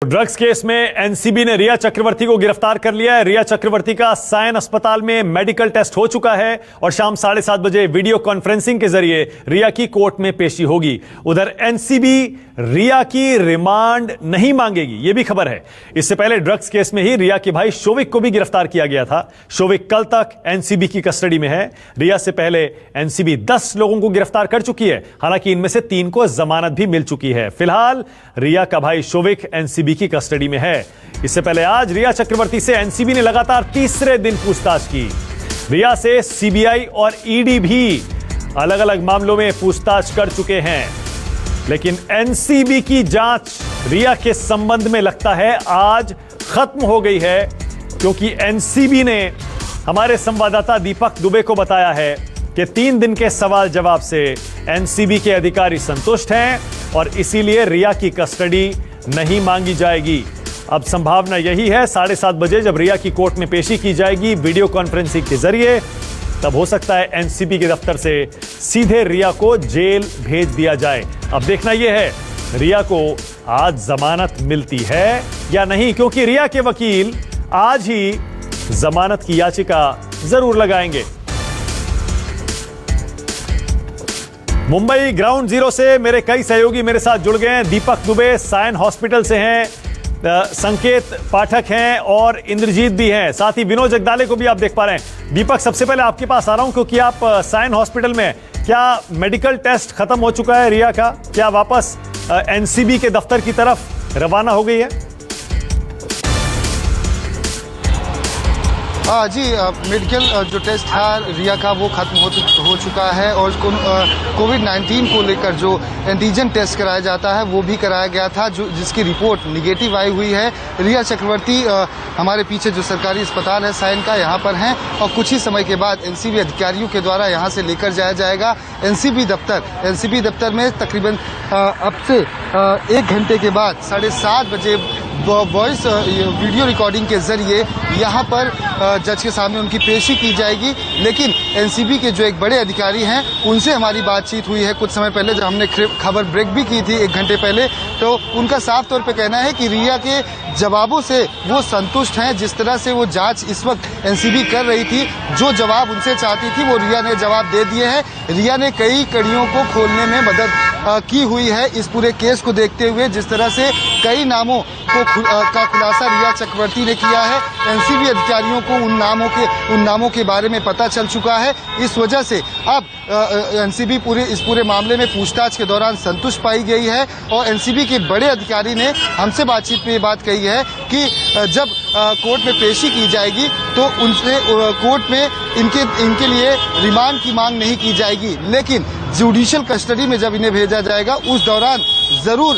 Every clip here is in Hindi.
ड्रग्स केस में एनसीबी ने रिया चक्रवर्ती को गिरफ्तार कर लिया है। रिया चक्रवर्ती का सायन अस्पताल में मेडिकल टेस्ट हो चुका है और शाम 7:30 बजे वीडियो कॉन्फ्रेंसिंग के जरिए रिया की कोर्ट में पेशी होगी। उधर एनसीबी रिया की रिमांड नहीं मांगेगी, यह भी खबर है। इससे पहले ड्रग्स केस में ही रिया के भाई शोविक को भी गिरफ्तार किया गया था। शोविक कल तक एनसीबी की कस्टडी में है। रिया से पहले एनसीबी 10 लोगों को गिरफ्तार कर चुकी है, हालांकि इनमें से 3 को जमानत भी मिल चुकी है। फिलहाल रिया का भाई शोविक एनसीबी की कस्टडी में है। इससे पहले आज रिया चक्रवर्ती से एनसीबी ने लगातार तीसरे दिन पूछताछ की। रिया से सीबीआई और ईडी भी अलग अलग मामलों में पूछताछ कर चुके हैं, लेकिन एनसीबी की जांच रिया के संबंध में लगता है आज खत्म हो गई है, क्योंकि एनसीबी ने हमारे संवाददाता दीपक दुबे को बताया है कि 3 दिन के सवाल जवाब से एनसीबी के अधिकारी संतुष्ट हैं और इसीलिए रिया की कस्टडी नहीं मांगी जाएगी। अब संभावना यही है 7:30 बजे जब रिया की कोर्ट में पेशी की जाएगी वीडियो कॉन्फ्रेंसिंग के जरिए, तब हो सकता है एनसीबी के दफ्तर से सीधे रिया को जेल भेज दिया जाए। अब देखना यह है रिया को आज जमानत मिलती है या नहीं, क्योंकि रिया के वकील आज ही जमानत की याचिका जरूर लगाएंगे। मुंबई ग्राउंड जीरो से मेरे कई सहयोगी मेरे साथ जुड़ गए हैं। दीपक दुबे सायन हॉस्पिटल से हैं, संकेत पाठक हैं और इंद्रजीत भी हैं, साथ ही विनोद जगदाले को भी आप देख पा रहे हैं। दीपक, सबसे पहले आपके पास आ रहा हूं क्योंकि आप सायन हॉस्पिटल में, क्या मेडिकल टेस्ट खत्म हो चुका है रिया का? क्या वापस एनसीबी के दफ्तर की तरफ रवाना हो गई है? जी, मेडिकल जो टेस्ट था रिया का वो खत्म हो चुका है और कोविड-19 को लेकर जो एंटीजन टेस्ट कराया जाता है वो भी कराया गया था, जिसकी रिपोर्ट निगेटिव आई हुई है। रिया चक्रवर्ती हमारे पीछे जो सरकारी अस्पताल है सायन का, यहाँ पर हैं और कुछ ही समय के बाद एनसीबी अधिकारियों के द्वारा यहाँ से लेकर जाया जाएगा एनसीबी दफ्तर में। तकरीबन अब से 1 घंटे के बाद 7:30 बजे वॉइस वीडियो रिकॉर्डिंग के जरिए यहाँ पर जज के सामने उनकी पेशी की जाएगी। लेकिन एनसीबी के जो एक बड़े अधिकारी हैं उनसे हमारी बातचीत हुई है कुछ समय पहले, जब हमने खबर ब्रेक भी की थी 1 घंटे पहले, तो उनका साफ तौर पे कहना है कि रिया के जवाबों से वो संतुष्ट हैं। जिस तरह से वो जांच इस वक्त एनसीबी कर रही थी, जो जवाब उनसे चाहती थी वो रिया ने जवाब दे दिए हैं। रिया ने कई कड़ियों को खोलने में मदद की हुई है इस पूरे केस को देखते हुए। जिस तरह से कई नामों का खुलासा रिया चक्रवर्ती ने किया है, एनसीबी अधिकारियों को उन नामों के बारे में पता चल चुका है। इस वजह से अब एनसीबी इस पूरे मामले में पूछताछ के दौरान संतुष्ट पाई गई है और एनसीबी के बड़े अधिकारी ने हमसे बातचीत में ये बात कही है कि जब कोर्ट में पेशी की जाएगी तो उनसे कोर्ट में इनके लिए रिमांड की मांग नहीं की जाएगी, लेकिन जुडिशियल कस्टडी में जब इन्हें भेजा जाएगा उस दौरान जरूर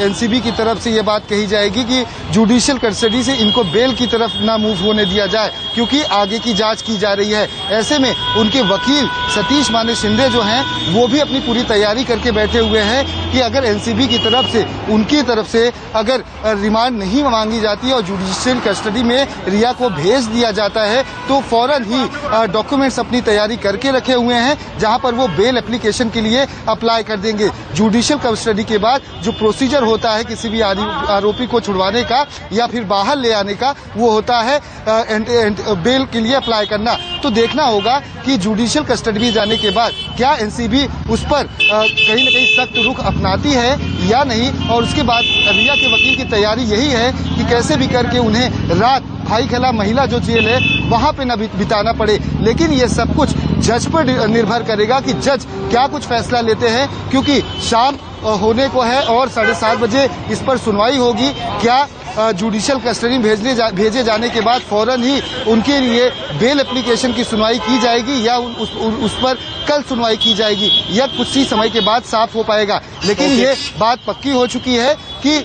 एनसीबी की तरफ से ये बात कही जाएगी कि जुडिशियल कस्टडी से इनको बेल की तरफ ना मूव होने दिया जाए, क्योंकि आगे की जांच की जा रही है। ऐसे में उनके वकील सतीश माने शिंदे जो हैं वो भी अपनी पूरी तैयारी करके बैठे हुए हैं कि अगर एनसीबी की तरफ से उनकी तरफ से अगर रिमांड नहीं मांगी जाती है और जुडिशियल कस्टडी में रिया को भेज दिया जाता है तो फौरन ही डॉक्यूमेंट्स अपनी तैयारी करके रखे हुए हैं, जहां पर वो बेल एप्लीकेशन के लिए अप्लाई कर देंगे। जुडिशियल कस्टडी के बाद जो प्रोसीजर होता है किसी भी आरोपी को छुड़वाने का या फिर बाहर ले आने का, वो होता है बेल के लिए अप्लाई करना। तो देखना होगा कि जुडिशियल कस्टडी में जाने के बाद क्या एनसीबी उस पर कहीं न कहीं सख्त रुख अपनाती है या नहीं, और उसके बाद रिया के वकील की तैयारी यही है कि कैसे भी करके उन्हें रात भाईखला महिला जो जेल है वहां पे न बिताना पड़े। लेकिन ये सब कुछ जज पर निर्भर करेगा कि जज क्या कुछ फैसला लेते हैं, क्योंकि शाम होने को है और 7:30 बजे इस पर सुनवाई होगी। क्या जुडिशियल कस्टडी भेजे जाने के बाद फौरन ही उनके लिए बेल एप्लीकेशन की सुनवाई की जाएगी या उस पर कल सुनवाई की जाएगी, यह कुछ ही समय के बाद साफ हो पाएगा। लेकिन ये बात पक्की हो चुकी है कि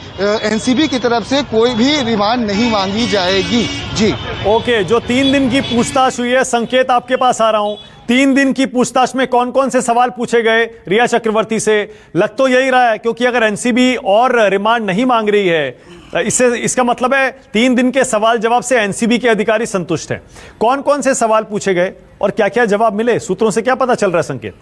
एनसीबी की तरफ से कोई भी रिमांड नहीं मांगी जाएगी। जी ओके, जो 3 दिन की पूछताछ हुई है, संकेत आपके पास आ रहा हूं, 3 दिन की पूछताछ में कौन कौन से सवाल पूछे गए रिया चक्रवर्ती से? लग तो यही रहा है, क्योंकि अगर एनसीबी और रिमांड नहीं मांग रही है इसका मतलब है 3 दिन के सवाल जवाब से एनसीबी के अधिकारी संतुष्ट हैं। कौन कौन से सवाल पूछे गए और क्या क्या जवाब मिले? सूत्रों से क्या पता चल रहा है संकेत?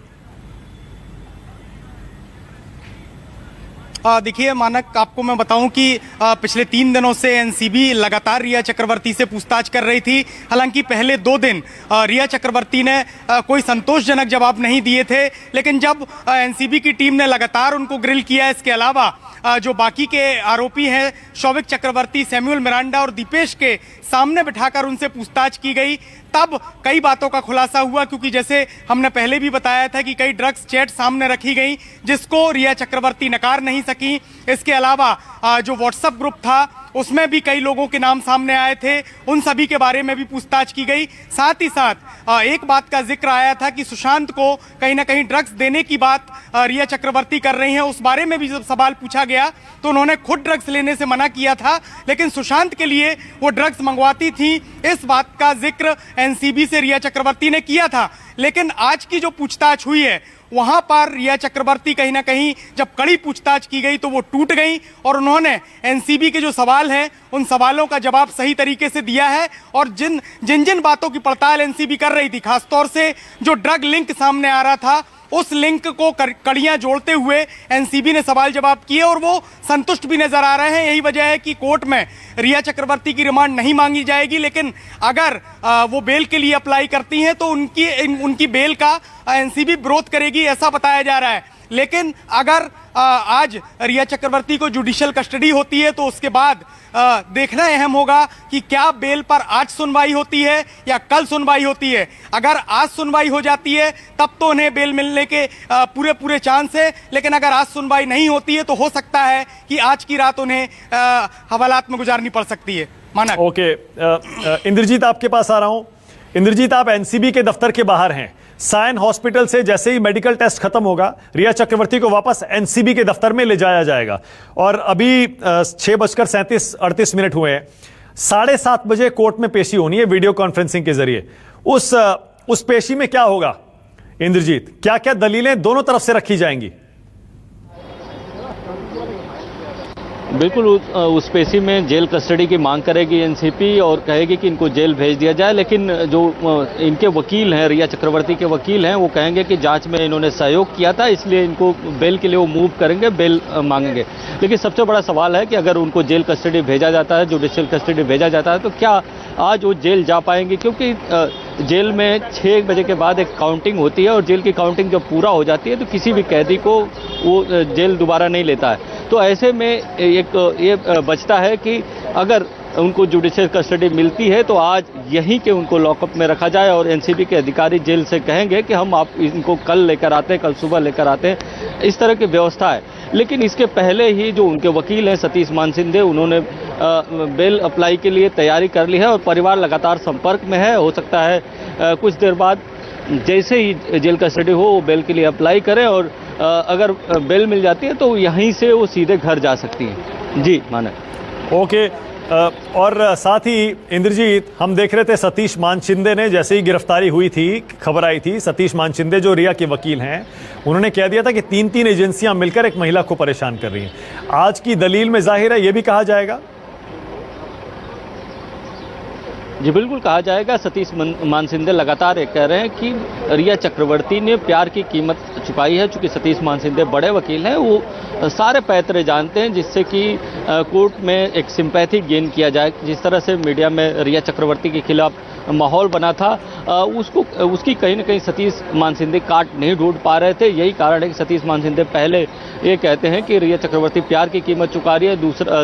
देखिए मानक, आपको मैं बताऊं कि पिछले 3 दिनों से एनसीबी लगातार रिया चक्रवर्ती से पूछताछ कर रही थी। हालांकि पहले 2 दिन रिया चक्रवर्ती ने कोई संतोषजनक जवाब नहीं दिए थे, लेकिन जब एनसीबी की टीम ने लगातार उनको ग्रिल किया, इसके अलावा जो बाकी के आरोपी हैं शौविक चक्रवर्ती, सैमुअल मिरांडा और दीपेश के सामने बिठाकर उनसे पूछताछ की गई, तब कई बातों का खुलासा हुआ। क्योंकि जैसे हमने पहले भी बताया था कि कई ड्रग्स चैट सामने रखी गई जिसको रिया चक्रवर्ती नकार नहीं सकी। इसके अलावा जो व्हाट्सएप ग्रुप था उसमें भी कई लोगों के नाम सामने आए थे, उन सभी के बारे में भी पूछताछ की गई। साथ ही साथ एक बात का जिक्र आया था कि सुशांत को कहीं ना कहीं ड्रग्स देने की बात रिया चक्रवर्ती कर रही हैं, उस बारे में भी जब सवाल पूछा गया तो उन्होंने खुद ड्रग्स लेने से मना किया था, लेकिन सुशांत के लिए वो ड्रग्स मंगवाती थी। इस बात का जिक्र एनसीबी से रिया चक्रवर्ती ने किया था। लेकिन आज की जो पूछताछ हुई है वहां पर रिया चक्रवर्ती कहीं ना कहीं जब कड़ी पूछताछ की गई तो वो टूट गई और उन्होंने एनसीबी के जो सवाल हैं उन सवालों का जवाब सही तरीके से दिया है। और जिन जिन बातों की पड़ताल एनसीबी कर रही थी, खासतौर से जो ड्रग लिंक सामने आ रहा था, उस लिंक को कड़ियां जोड़ते हुए एनसीबी ने सवाल जवाब किए और वो संतुष्ट भी नजर आ रहे हैं। यही वजह है कि कोर्ट में रिया चक्रवर्ती की रिमांड नहीं मांगी जाएगी, लेकिन अगर वो बेल के लिए अप्लाई करती हैं तो उनकी बेल का एनसीबी विरोध करेगी, ऐसा बताया जा रहा है। लेकिन अगर आज रिया चक्रवर्ती को जुडिशियल कस्टडी होती है तो उसके बाद देखना अहम होगा कि क्या बेल पर आज सुनवाई होती है या कल सुनवाई होती है। अगर आज सुनवाई हो जाती है तब तो उन्हें बेल मिलने के पूरे चांस है, लेकिन अगर आज सुनवाई नहीं होती है तो हो सकता है कि आज की रात उन्हें हवालात में गुजारनी पड़ सकती है। मानक। ओके, इंद्रजीत आपके पास आ रहा हूं। इंद्रजीत, आप एनसीबी के दफ्तर के बाहर हैं। सायन हॉस्पिटल से जैसे ही मेडिकल टेस्ट खत्म होगा, रिया चक्रवर्ती को वापस एनसीबी के दफ्तर में ले जाया जाएगा। और अभी 6:37-38 हुए हैं। 7:30 बजे कोर्ट में पेशी होनी है वीडियो कॉन्फ्रेंसिंग के जरिए। उस पेशी में क्या होगा इंद्रजीत? क्या क्या दलीलें दोनों तरफ से रखी जाएंगी? बिल्कुल, उस पेशी में जेल कस्टडी की मांग करेगी एनसीबी और कहेगी कि इनको जेल भेज दिया जाए। लेकिन जो इनके वकील हैं, रिया चक्रवर्ती के वकील हैं, वो कहेंगे कि जांच में इन्होंने सहयोग किया था, इसलिए इनको बेल के लिए वो मूव करेंगे, बेल मांगेंगे। लेकिन सबसे बड़ा सवाल है कि अगर उनको जेल कस्टडी भेजा जाता है, जुडिशियल कस्टडी भेजा जाता है, तो क्या आज वो जेल जा पाएंगे? क्योंकि जेल में 6 बजे के बाद एक काउंटिंग होती है और जेल की काउंटिंग जब पूरा हो जाती है तो किसी भी कैदी को वो जेल दोबारा नहीं लेता है। तो ऐसे में ये बचता है कि अगर उनको जुडिशियल कस्टडी मिलती है तो आज यहीं के उनको लॉकअप में रखा जाए और एनसीबी के अधिकारी जेल से कहेंगे कि हम आप इनको कल लेकर आते हैं, कल सुबह लेकर आते हैं। इस तरह की व्यवस्था है। लेकिन इसके पहले ही जो उनके वकील हैं सतीश मानसिंधे, उन्होंने बेल अप्लाई के लिए तैयारी कर ली है और परिवार लगातार संपर्क में है। हो सकता है कुछ देर बाद जैसे ही जेल कस्टडी हो वो बेल के लिए अप्लाई करें और अगर बेल मिल जाती है तो यहीं से वो सीधे घर जा सकती हैं। जी मानक। ओके, और साथ ही इंद्रजीत, हम देख रहे थे सतीश मानसिंधे ने जैसे ही गिरफ्तारी हुई थी, खबर आई थी, सतीश मानसिंधे जो रिया के वकील हैं, उन्होंने कह दिया था कि 3 एजेंसियां मिलकर एक महिला को परेशान कर रही हैं। आज की दलील में जाहिर है ये भी कहा जाएगा। जी बिल्कुल कहा जाएगा। सतीश मानसिंधे लगातार ये कह रहे हैं कि रिया चक्रवर्ती ने प्यार की कीमत चुकाई है। चूंकि सतीश मानसिंधे बड़े वकील हैं, वो सारे पैतरे जानते हैं जिससे कि कोर्ट में एक सिंपैथी गेन किया जाए। जिस तरह से मीडिया में रिया चक्रवर्ती के खिलाफ माहौल बना था, उसकी कहीं ना कहीं सतीश मानसिंधे काट नहीं ढूंढ पा रहे थे। यही कारण है कि सतीश मानसिंधे पहले ये कहते हैं कि रिया चक्रवर्ती प्यार की कीमत चुका रही है।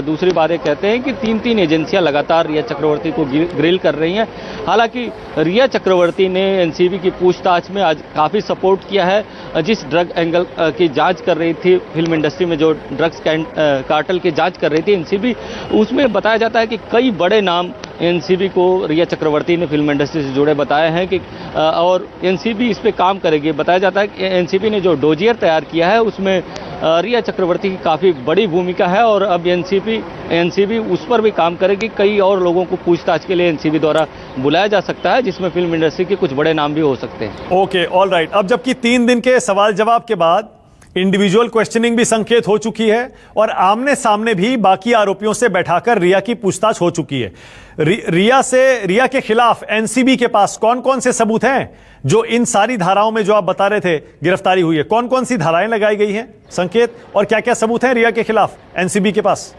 दूसरी बार ये कहते हैं कि 3 एजेंसियां लगातार रिया चक्रवर्ती को ग्रिल कर रही हैं। हालांकि रिया चक्रवर्ती ने एनसीबी की पूछताछ में आज काफ़ी सपोर्ट किया है। जिस ड्रग एंगल की जांच कर रही थी, फिल्म इंडस्ट्री में जो ड्रग्स कार्टेल की जांच कर रही थी एनसीबी, उसमें बताया जाता है कि कई बड़े नाम एनसीबी को रिया चक्रवर्ती ने फिल्म इंडस्ट्री से जुड़े बताए हैं कि और एनसीबी इस पे काम करेगी। बताया जाता है कि एनसीबी ने जो डोजियर तैयार किया है उसमें रिया चक्रवर्ती की काफ़ी बड़ी भूमिका है और अब एनसीबी उस पर भी काम करेगी। कई और लोगों को पूछताछ के लिए एनसीबी द्वारा बुलाया जा सकता है, जिसमें फिल्म इंडस्ट्री के कुछ बड़े नाम भी हो सकते हैं। Okay, all right. अब जबकि 3 दिन के सवाल जवाब के बाद इंडिविजुअल क्वेश्चनिंग भी संकेत हो चुकी है और आमने सामने भी बाकी आरोपियों से बैठाकर रिया की पूछताछ हो चुकी है। रिया के खिलाफ एनसीबी के पास कौन कौन से सबूत हैं जो इन सारी धाराओं में जो आप बता रहे थे गिरफ्तारी हुई है, कौन कौन सी धाराएं लगाई गई हैं संकेत, और क्या क्या सबूत हैं रिया के खिलाफ एनसीबी के पास?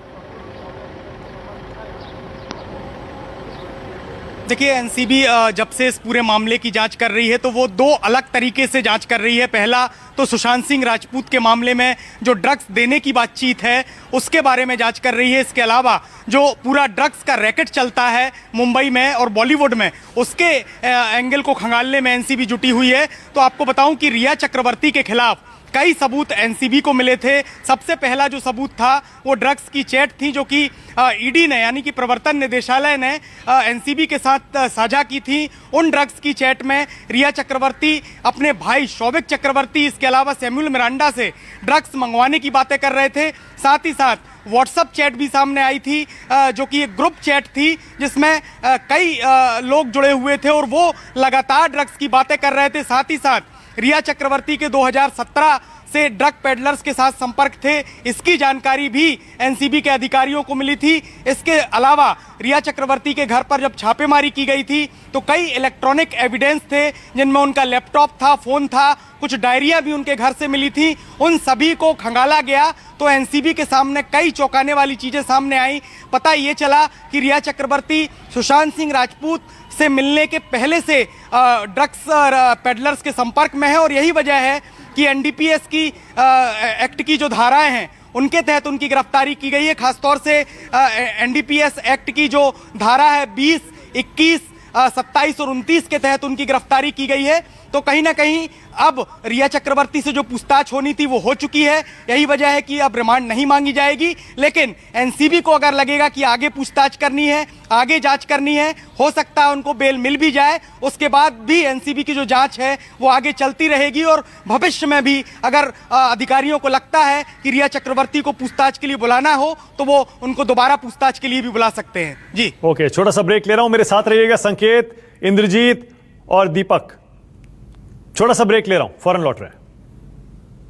देखिए, एनसीबी जब से इस पूरे मामले की जांच कर रही है तो वो दो अलग तरीके से जांच कर रही है। पहला तो सुशांत सिंह राजपूत के मामले में जो ड्रग्स देने की बातचीत है उसके बारे में जांच कर रही है। इसके अलावा जो पूरा ड्रग्स का रैकेट चलता है मुंबई में और बॉलीवुड में, उसके एंगल को खंगालने में एनसीबी जुटी हुई है। तो आपको बताऊं कि रिया चक्रवर्ती के खिलाफ कई सबूत एनसीबी को मिले थे। सबसे पहला जो सबूत था वो ड्रग्स की चैट थी जो कि ईडी ने, यानी कि प्रवर्तन निदेशालय ने एनसीबी के साथ साझा की थी। उन ड्रग्स की चैट में रिया चक्रवर्ती अपने भाई शौविक चक्रवर्ती, इसके अलावा सैमुअल मिरांडा से ड्रग्स मंगवाने की बातें कर रहे थे। साथ ही साथ व्हाट्सएप चैट भी सामने आई थी जो कि एक ग्रुप चैट थी जिसमें कई लोग जुड़े हुए थे और वो लगातार ड्रग्स की बातें कर रहे थे। साथ ही साथ रिया चक्रवर्ती के 2017 से ड्रग पेडलर्स के साथ संपर्क थे, इसकी जानकारी भी एनसीबी के अधिकारियों को मिली थी। इसके अलावा रिया चक्रवर्ती के घर पर जब छापेमारी की गई थी तो कई इलेक्ट्रॉनिक एविडेंस थे जिनमें उनका लैपटॉप था, फोन था, कुछ डायरियां भी उनके घर से मिली थी। उन सभी को खंगाला गया तो एनसीबी के सामने कई चौंकाने वाली चीजें सामने आई। पता ये चला कि रिया चक्रवर्ती सुशांत सिंह राजपूत से मिलने के पहले से ड्रग्स पेडलर्स के संपर्क में है और यही वजह है कि एनडीपीएस की एक्ट की जो धाराएं हैं उनके तहत उनकी गिरफ्तारी की गई है। खासतौर से एनडीपीएस एक्ट की जो धारा है 20, 21, 27 और 29 के तहत उनकी गिरफ्तारी की गई है। तो कहीं ना कहीं अब रिया चक्रवर्ती से जो पूछताछ होनी थी वो हो चुकी है। यही वजह है कि अब रिमांड नहीं मांगी जाएगी, लेकिन एनसीबी को अगर लगेगा कि आगे पूछताछ करनी है, आगे जांच करनी है, हो सकता है उनको बेल मिल भी जाए। उसके बाद भी एनसीबी की जो जांच है वो आगे चलती रहेगी और भविष्य में भी अगर अधिकारियों को लगता है कि रिया चक्रवर्ती को पूछताछ के लिए बुलाना हो तो वो उनको दोबारा पूछताछ के लिए भी बुला सकते हैं। जी ओके, छोटा सा ब्रेक ले रहा हूं, मेरे साथ रहिएगा संकेत, इंद्रजीत और दीपक। छोटा सा ब्रेक ले रहा हूं, फौरन लौट रहे हैं।